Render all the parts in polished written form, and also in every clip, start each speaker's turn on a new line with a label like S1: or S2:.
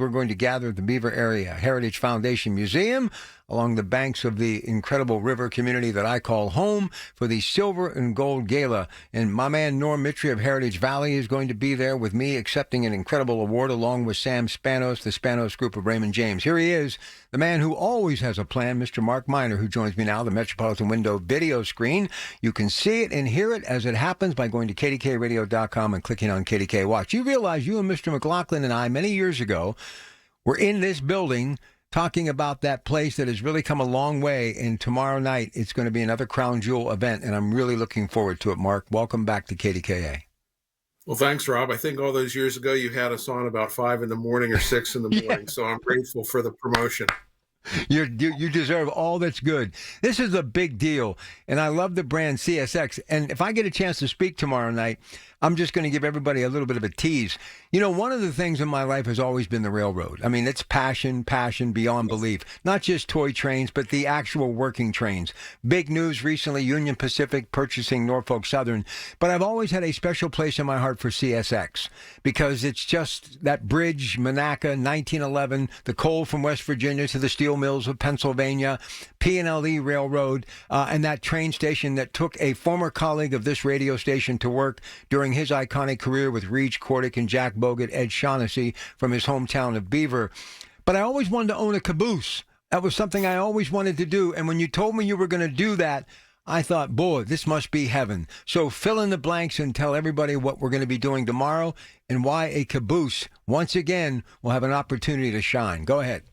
S1: We're going to gather at the Beaver Area Heritage Foundation Museum along the banks of the incredible river community that I call home for the Silver and Gold Gala. And my man Norm Mitri of Heritage Valley is going to be there with me accepting an incredible award along with Sam Spanos, the Spanos Group of Raymond James. Here he is, the man who always has a plan, Mr. Mark Miner, who joins me now, the Metropolitan Window video screen. You can see it and hear it as it happens by going to KDKRadio.com and clicking on KDK Watch. You realize you and Mr. McLaughlin and I, many years ago, were in this building talking about that place that has really come a long way, and tomorrow night it's going to be another Crown Jewel event, and I'm really looking forward to it, Mark. Welcome back to KDKA.
S2: Well, thanks, Rob. I think all those years ago you had us on about 5 in the morning or 6 in the morning, so I'm grateful for the promotion.
S1: You deserve all that's good. This is a big deal, and I love the brand CSX, and if I get a chance to speak tomorrow night, I'm just going to give everybody a little bit of a tease. You know, one of the things in my life has always been the railroad. I mean, it's passion beyond belief. Not just toy trains, but the actual working trains. Big news recently, Union Pacific purchasing Norfolk Southern. But I've always had a special place in my heart for CSX because it's just that bridge, Monaca, 1911, the coal from West Virginia to the steel mills of Pennsylvania, P&LE Railroad, and that train station that took a former colleague of this radio station to work during his iconic career with Reach Cordick and Jack Bogut, Ed Shaughnessy from his hometown of Beaver. But I always wanted to own a caboose. That was something I always wanted to do. And when you told me you were going to do that, I thought, boy, this must be heaven. So fill in the blanks and tell everybody what we're going to be doing tomorrow and why a caboose, once again, will have an opportunity to shine. Go ahead.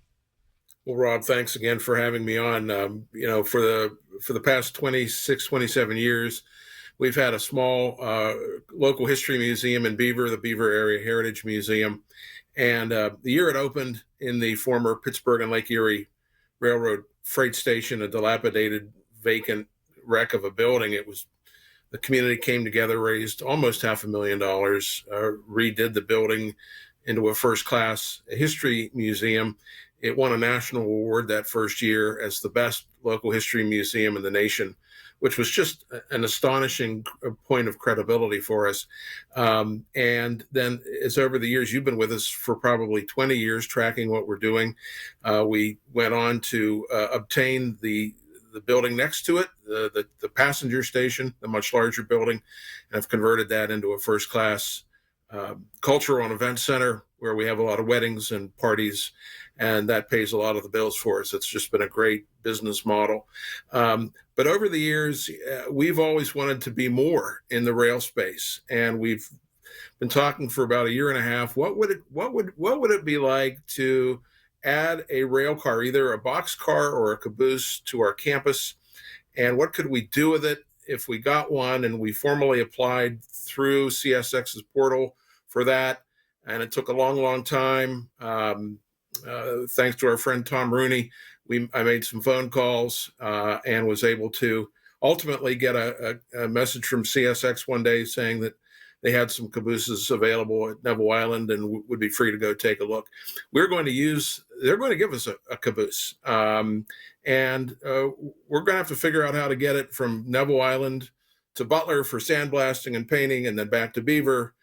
S2: Well, Rob, thanks again for having me on. For the past 26, 27 years, we've had a small local history museum in Beaver, the Beaver Area Heritage Museum. And the year it opened in the former Pittsburgh and Lake Erie Railroad freight station, a dilapidated, vacant wreck of a building, the community came together, raised almost $500,000, redid the building into a first-class history museum. It won a national award that first year as the best local history museum in the nation, which was just an astonishing point of credibility for us. And then as over the years, you've been with us for probably 20 years tracking what we're doing. We went on to obtain the building next to it, the passenger station, the much larger building, and have converted that into a first-class cultural and event center where we have a lot of weddings and parties, and that pays a lot of the bills for us. It's just been a great business model. But over the years, we've always wanted to be more in the rail space, and we've been talking for about a year and a half. What would it be like to add a rail car, either a box car or a caboose, to our campus, and what could we do with it if we got one? And we formally applied through CSX's portal for that, and it took a long time. Thanks to our friend Tom Rooney, I made some phone calls and was able to ultimately get a message from CSX one day saying that they had some cabooses available at Neville Island and would be free to go take a look. They're going to give us a caboose. And we're going to have to figure out how to get it from Neville Island to Butler for sandblasting and painting, and then back to Beaver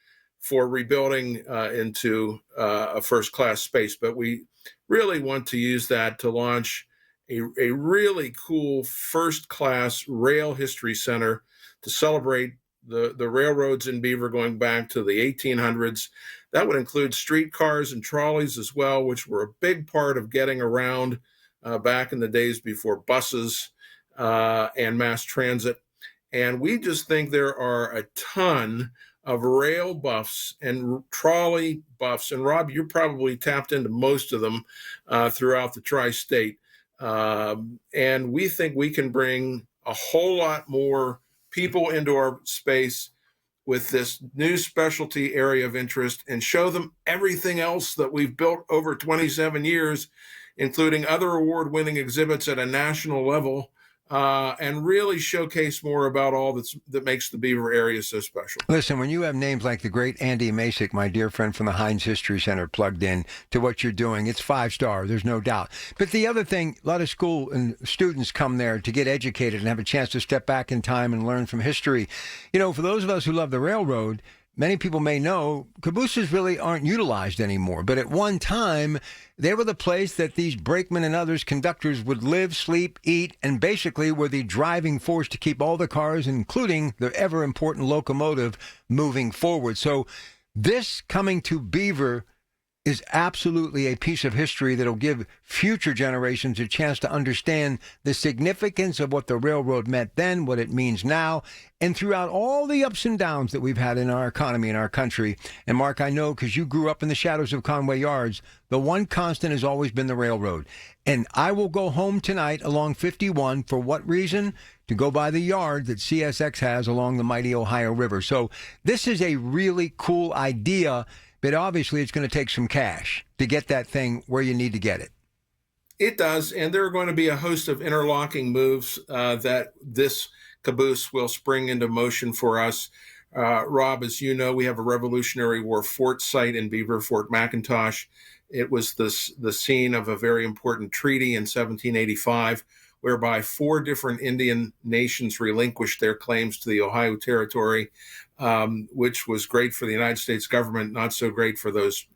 S2: for rebuilding into a first-class space. But we really want to use that to launch a really cool first-class rail history center to celebrate the railroads in Beaver going back to the 1800s. That would include streetcars and trolleys as well, which were a big part of getting around back in the days before buses and mass transit. And we just think there are a ton of rail buffs and trolley buffs. And Rob, you're probably tapped into most of them throughout the tri-state. And we think we can bring a whole lot more people into our space with this new specialty area of interest and show them everything else that we've built over 27 years, including other award-winning exhibits at a national level, and really showcase more about all that makes the Beaver area so special.
S1: Listen, when you have names like the great Andy Masick, my dear friend from the Heinz History Center, plugged in to what you're doing, it's 5-star, there's no doubt. But the other thing, a lot of school and students come there to get educated and have a chance to step back in time and learn from history. You know, for those of us who love the railroad, many people may know, cabooses really aren't utilized anymore. But at one time, they were the place that these brakemen and others, conductors, would live, sleep, eat, and basically were the driving force to keep all the cars, including the ever important locomotive, moving forward. So this coming to Beaver is absolutely a piece of history that'll give future generations a chance to understand the significance of what the railroad meant then, what it means now, and throughout all the ups and downs that we've had in our economy in our country. And Mark, I know because you grew up in the shadows of Conway Yards, the one constant has always been the railroad. And I will go home tonight along 51 for what reason? To go by the yard that CSX has along the mighty Ohio River. So this is a really cool idea. But obviously, it's going to take some cash to get that thing where you need to get it.
S2: It does, and there are going to be a host of interlocking moves that this caboose will spring into motion for us. Rob, as you know, we have a Revolutionary War fort site in Beaver, Fort McIntosh. It was the scene of a very important treaty in 1785, whereby 4 different Indian nations relinquished their claims to the Ohio Territory, which was great for the United States government, not so great for those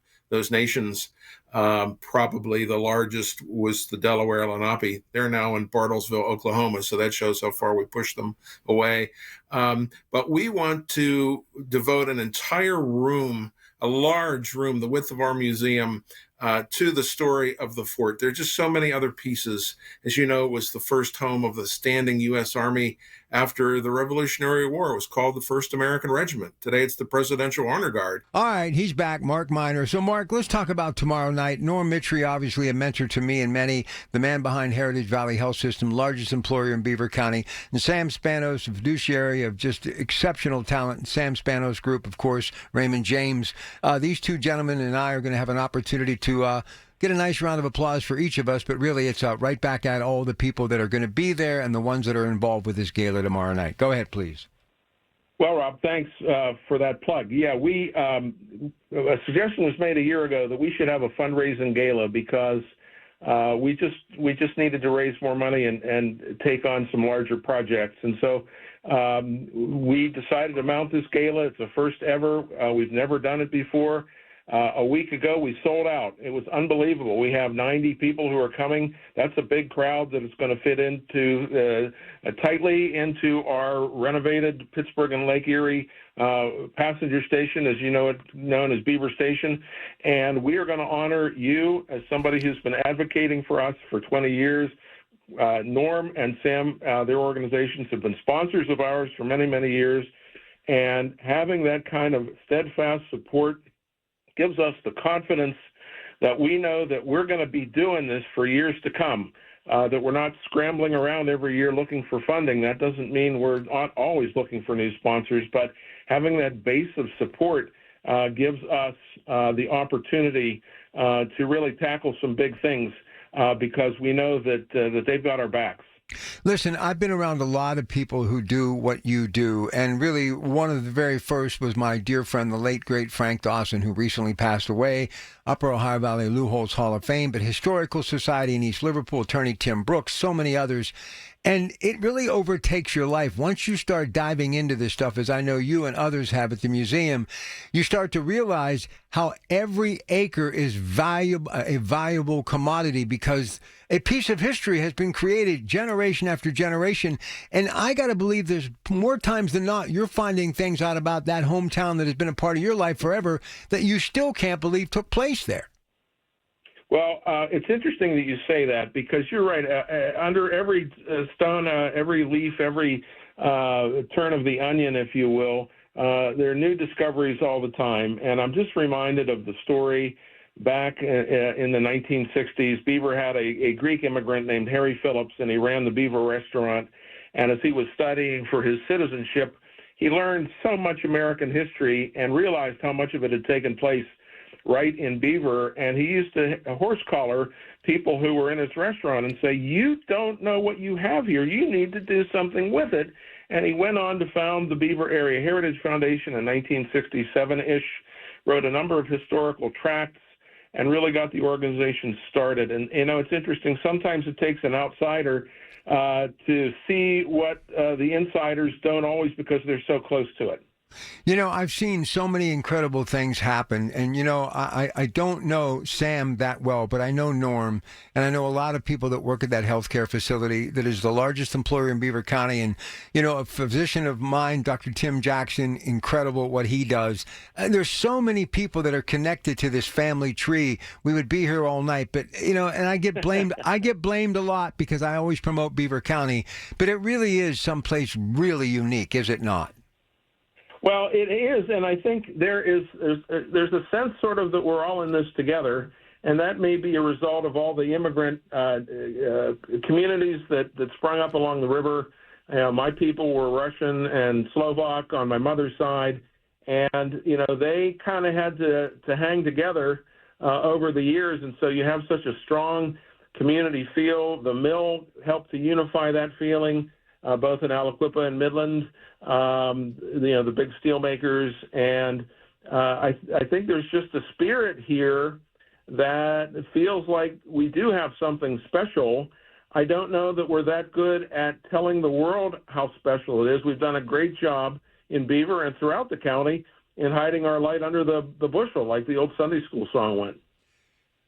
S2: nations. Probably the largest was the Delaware Lenape. They're now in Bartlesville, Oklahoma, so that shows how far we pushed them away. But we want to devote an entire room, a large room, the width of our museum, to the story of the fort. There are just so many other pieces. As you know, it was the first home of the standing U.S. Army after the Revolutionary War. It was called the 1st American Regiment. Today, it's the Presidential Honor Guard.
S1: All right, he's back, Mark Miner. So, Mark, let's talk about tomorrow night. Norm Mitry, obviously a mentor to me and many, the man behind Heritage Valley Health System, largest employer in Beaver County, and Sam Spanos, a fiduciary of just exceptional talent. Sam Spanos Group, of course, Raymond James. These 2 gentlemen and I are going to have an opportunity to get a nice round of applause for each of us, but really it's right back at all the people that are going to be there and the ones that are involved with this gala tomorrow night. Go ahead, please.
S3: Well, Rob, thanks for that plug. Yeah, a suggestion was made a year ago that we should have a fundraising gala because we just needed to raise more money and take on some larger projects. And so we decided to mount this gala. It's the first ever. We've never done it before. A week ago, we sold out. It was unbelievable. We have 90 people who are coming. That's a big crowd that is going to fit into tightly into our renovated Pittsburgh and Lake Erie passenger station, as you know it, known as Beaver Station. And we are going to honor you as somebody who's been advocating for us for 20 years. Norm and Sam, their organizations have been sponsors of ours for many, many years. And having that kind of steadfast support gives us the confidence that we know that we're going to be doing this for years to come, that we're not scrambling around every year looking for funding. That doesn't mean we're not always looking for new sponsors, but having that base of support gives us the opportunity to really tackle some big things because we know that they've got our backs.
S1: Listen, I've been around a lot of people who do what you do, and really one of the very first was my dear friend, the late, great Frank Dawson, who recently passed away, Upper Ohio Valley Lou Holtz Hall of Fame, but Historical Society in East Liverpool, attorney Tim Brooks, so many others. And it really overtakes your life. Once you start diving into this stuff, as I know you and others have at the museum, you start to realize how every acre is a valuable commodity because a piece of history has been created generation after generation. And I got to believe there's more times than not, you're finding things out about that hometown that has been a part of your life forever that you still can't believe took place there.
S3: Well, it's interesting that you say that because you're right. Under every stone, every leaf, every turn of the onion, if you will, there are new discoveries all the time. And I'm just reminded of the story back in the 1960s. Beaver had a Greek immigrant named Harry Phillips, and he ran the Beaver restaurant. And as he was studying for his citizenship, he learned so much American history and realized how much of it had taken place right in Beaver, and he used to horse collar people who were in his restaurant and say, "You don't know what you have here. You need to do something with it." And he went on to found the Beaver Area Heritage Foundation in 1967-ish, wrote a number of historical tracts, and really got the organization started. And, you know, it's interesting. Sometimes it takes an outsider to see what the insiders don't always because they're so close to it.
S1: You know, I've seen so many incredible things happen. And, you know, I don't know Sam that well, but I know Norm, and I know a lot of people that work at that healthcare facility that is the largest employer in Beaver County. And, you know, a physician of mine, Dr. Tim Jackson, incredible at what he does. And there's so many people that are connected to this family tree. We would be here all night, but, you know, and I get blamed. I get blamed a lot because I always promote Beaver County, but it really is someplace really unique, is it not?
S3: Well, it is, and I think there's a sense sort of that we're all in this together, and that may be a result of all the immigrant communities that sprung up along the river. My people were Russian and Slovak on my mother's side, and you know they kind of had to hang together over the years, and so you have such a strong community feel. The mill helped to unify that feeling, both in Aliquippa and Midland. You know, the big steel makers, and I think there's just a spirit here that feels like we do have something special. I don't know that we're that good at telling the world how special it is. We've done a great job in Beaver and throughout the county in hiding our light under the bushel, like the old Sunday school song went.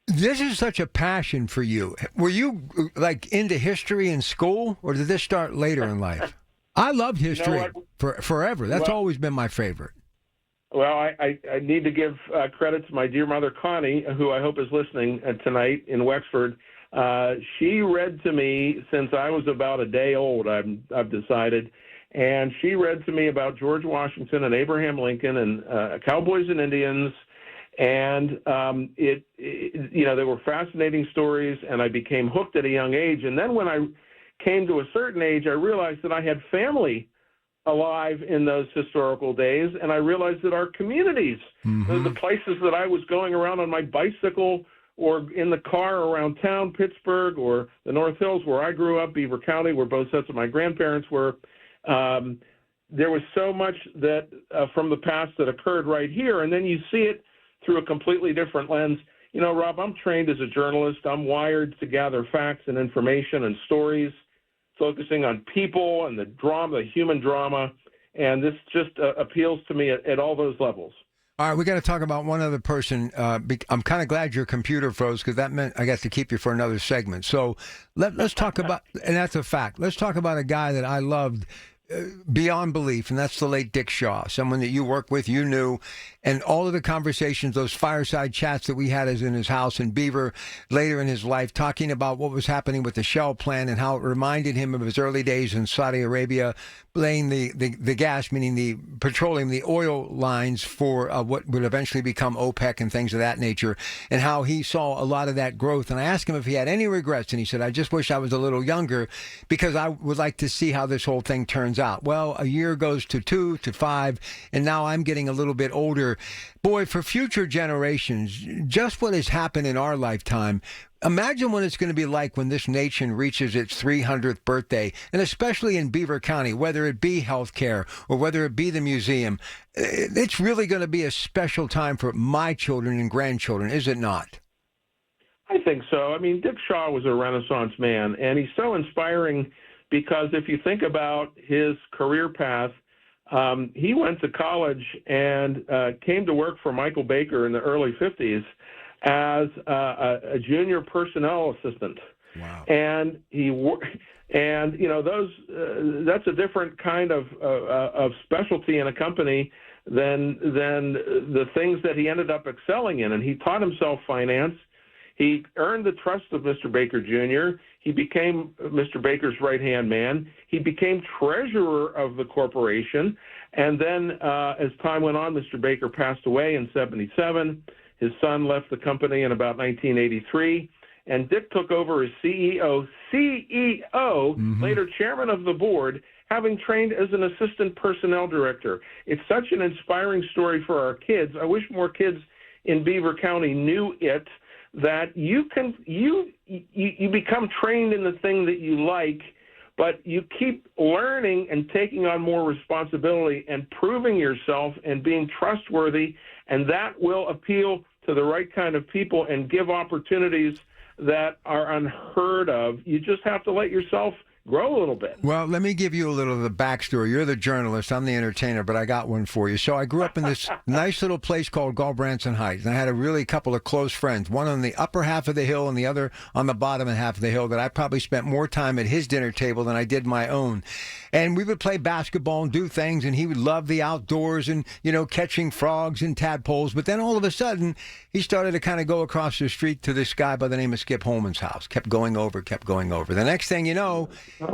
S1: This is such a passion for you. Were you like into history in school, or did this start later in life? I loved history forever. That's always been my favorite.
S3: Well, I need to give credit to my dear mother, Connie, who I hope is listening tonight in Wexford. She read to me since I was about a day old, I've decided, and she read to me about George Washington and Abraham Lincoln and cowboys and Indians, and you know, they were fascinating stories, and I became hooked at a young age. And then when I came to a certain age, I realized that I had family alive in those historical days, and I realized that our communities, the places that I was going around on my bicycle or in the car around town, Pittsburgh or the North Hills where I grew up, Beaver County, where both sets of my grandparents were, there was so much that from the past that occurred right here, and then you see it through a completely different lens. You know, Rob, I'm trained as a journalist. I'm wired to gather facts and information and stories, focusing on people and the drama, the human drama, and this just appeals to me at all those levels.
S1: All right, we got to talk about one other person. I'm kind of glad your computer froze because that meant I got to keep you for another segment. So let's talk about, and that's a fact, let's talk about a guy that I loved beyond belief, and that's the late Dick Shaw, someone that you work with, you knew, and all of the conversations, those fireside chats that we had as in his house in Beaver later in his life, talking about what was happening with the Shell plant and how it reminded him of his early days in Saudi Arabia, laying the gas, meaning the petroleum, the oil lines for what would eventually become OPEC and things of that nature, and how he saw a lot of that growth. And I asked him if he had any regrets, and he said, I just wish I was a little younger because I would like to see how this whole thing turns out. Well, a year goes to 2 to 5, and now I'm getting a little bit older. Boy, for future generations, just what has happened in our lifetime, imagine what it's going to be like when this nation reaches its 300th birthday, and especially in Beaver County, whether it be healthcare or whether it be the museum. It's really going to be a special time for my children and grandchildren, is it not?
S3: I think so. I mean, Dick Shaw was a Renaissance man, and he's so inspiring because if you think about his career path, he went to college and came to work for Michael Baker in the early 50s as a junior personnel assistant.
S1: Wow.
S3: And you know, that's a different kind of specialty in a company than the things that he ended up excelling in. And he taught himself finance. He earned the trust of Mr. Baker Jr. He became Mr. Baker's right-hand man. He became treasurer of the corporation. And then as time went on, Mr. Baker passed away in 1977. His son left the company in about 1983. And Dick took over as CEO, later chairman of the board, having trained as an assistant personnel director. It's such an inspiring story for our kids. I wish more kids in Beaver County knew it, that you become trained in the thing that you like, but you keep learning and taking on more responsibility and proving yourself and being trustworthy, and that will appeal to the right kind of people and give opportunities that are unheard of. You just have to let yourself grow a little bit.
S1: Well, let me give you a little of the backstory. You're the journalist. I'm the entertainer, but I got one for you. So I grew up in this nice little place called Galbraithson Heights, and I had a really couple of close friends, one on the upper half of the hill and the other on the bottom half of the hill, that I probably spent more time at his dinner table than I did my own. And we would play basketball and do things, and he would love the outdoors and, catching frogs and tadpoles. But then all of a sudden, he started to kind of go across the street to this guy by the name of Skip Holman's house. Kept going over. The next thing you know,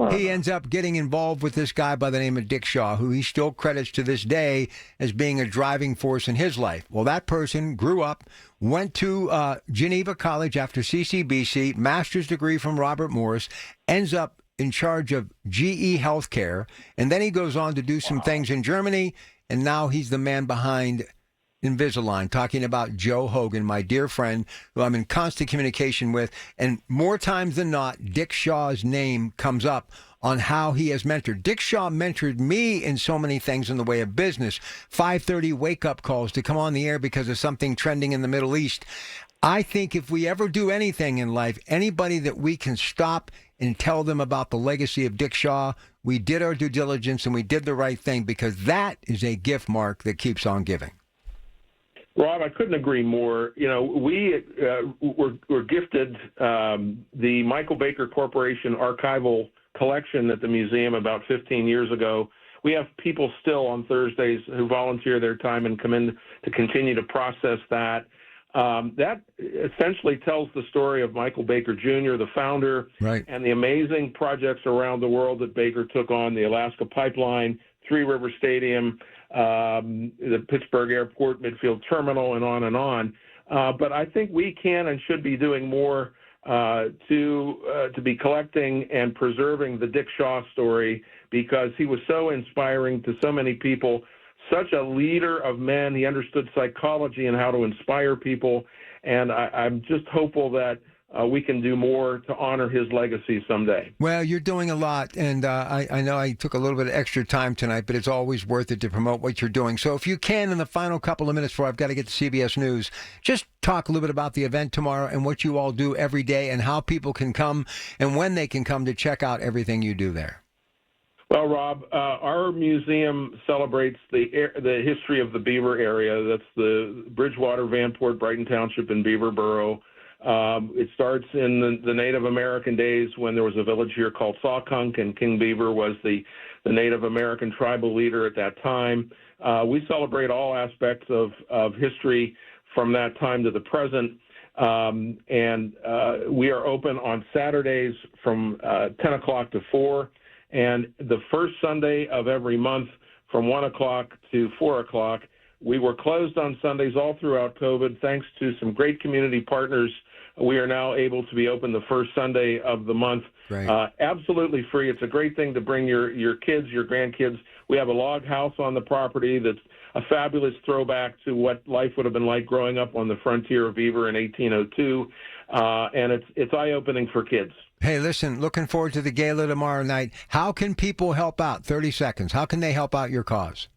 S1: he ends up getting involved with this guy by the name of Dick Shaw, who he still credits to this day as being a driving force in his life. Well, that person grew up, went to Geneva College after CCBC, master's degree from Robert Morris, ends up in charge of GE Healthcare, and then he goes on to do some things in Germany, and now he's the man behind Invisalign, talking about Joe Hogan, my dear friend, who I'm in constant communication with. And more times than not, Dick Shaw's name comes up on how he has mentored. Dick Shaw mentored me in so many things in the way of business. 5:30 wake-up calls to come on the air because of something trending in the Middle East. I think if we ever do anything in life, anybody that we can stop and tell them about the legacy of Dick Shaw, we did our due diligence and we did the right thing, because that is a gift, Mark, that keeps on giving.
S3: Rob, I couldn't agree more. We were gifted the Michael Baker Corporation archival collection at the museum about 15 years ago. We have people still on Thursdays who volunteer their time and come in to continue to process that. That essentially tells the story of Michael Baker Jr., the founder,
S1: right,
S3: and the amazing projects around the world that Baker took on: the Alaska Pipeline, Three River Stadium, the Pittsburgh Airport Midfield Terminal, and on and on. But I think we can and should be doing more to be collecting and preserving the Dick Shaw story, because he was so inspiring to so many people, such a leader of men. He understood psychology and how to inspire people, and I'm just hopeful that we can do more to honor his legacy someday.
S1: Well, you're doing a lot, and I know I took a little bit of extra time tonight, but it's always worth it to promote what you're doing. So if you can, in the final couple of minutes before I've got to get to CBS News, just talk a little bit about the event tomorrow and what you all do every day and how people can come and when they can come to check out everything you do there.
S3: Well, Rob, our museum celebrates the history of the Beaver area. That's the Bridgewater, Vanport, Brighton Township, and Beaver Borough. It starts in the Native American days when there was a village here called Sawkunk, and King Beaver was the Native American tribal leader at that time. We celebrate all aspects of history from that time to the present. And we are open on Saturdays from 10 o'clock to 4. And the first Sunday of every month from 1 o'clock to 4 o'clock. We were closed on Sundays all throughout COVID. Thanks to some great community partners, we are now able to be open the first Sunday of the month.
S1: Right.
S3: Absolutely free. It's a great thing to bring your kids, your grandkids. We have a log house on the property that's a fabulous throwback to what life would have been like growing up on the frontier of Beaver in 1802. And it's eye-opening for kids.
S1: Hey, listen, looking forward to the gala tomorrow night. How can people help out? 30 seconds. How can they help out your cause?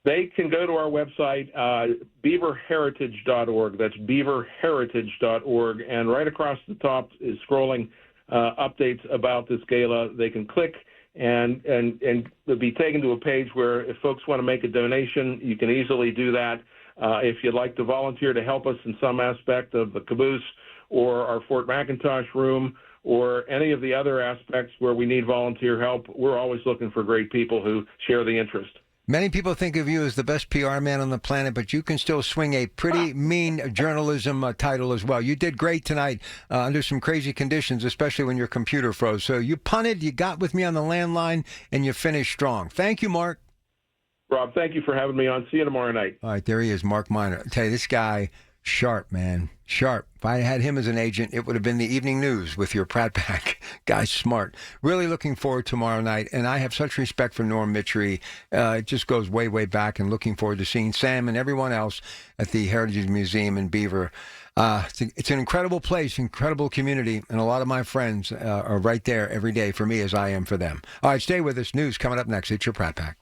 S3: They can go to our website, beaverheritage.org. That's beaverheritage.org. And right across the top is scrolling updates about this gala. They can click and they'll be taken to a page where if folks want to make a donation, you can easily do that. If you'd like to volunteer to help us in some aspect of the caboose or our Fort McIntosh room, or any of the other aspects where we need volunteer help, we're always looking for great people who share the interest.
S1: Many people think of you as the best PR man on the planet, but you can still swing a pretty mean journalism title as well. You did great tonight under some crazy conditions, especially when your computer froze. So you punted, you got with me on the landline, and you finished strong. Thank you, Mark.
S3: Rob, thank you for having me on. See you tomorrow night.
S1: All right, there he is, Mark Miner. I tell you, this guy, sharp, man. Sharp. If I had him as an agent, it would have been the evening news with your Pratt pack. Guy's smart. Really looking forward to tomorrow night. And I have such respect for Norm Mitchery. It just goes way, way back, and looking forward to seeing Sam and everyone else at the Heritage Museum in Beaver. It's an incredible place, incredible community, and a lot of my friends are right there every day for me as I am for them. All right, stay with us. News coming up next. It's your Pratt Pack.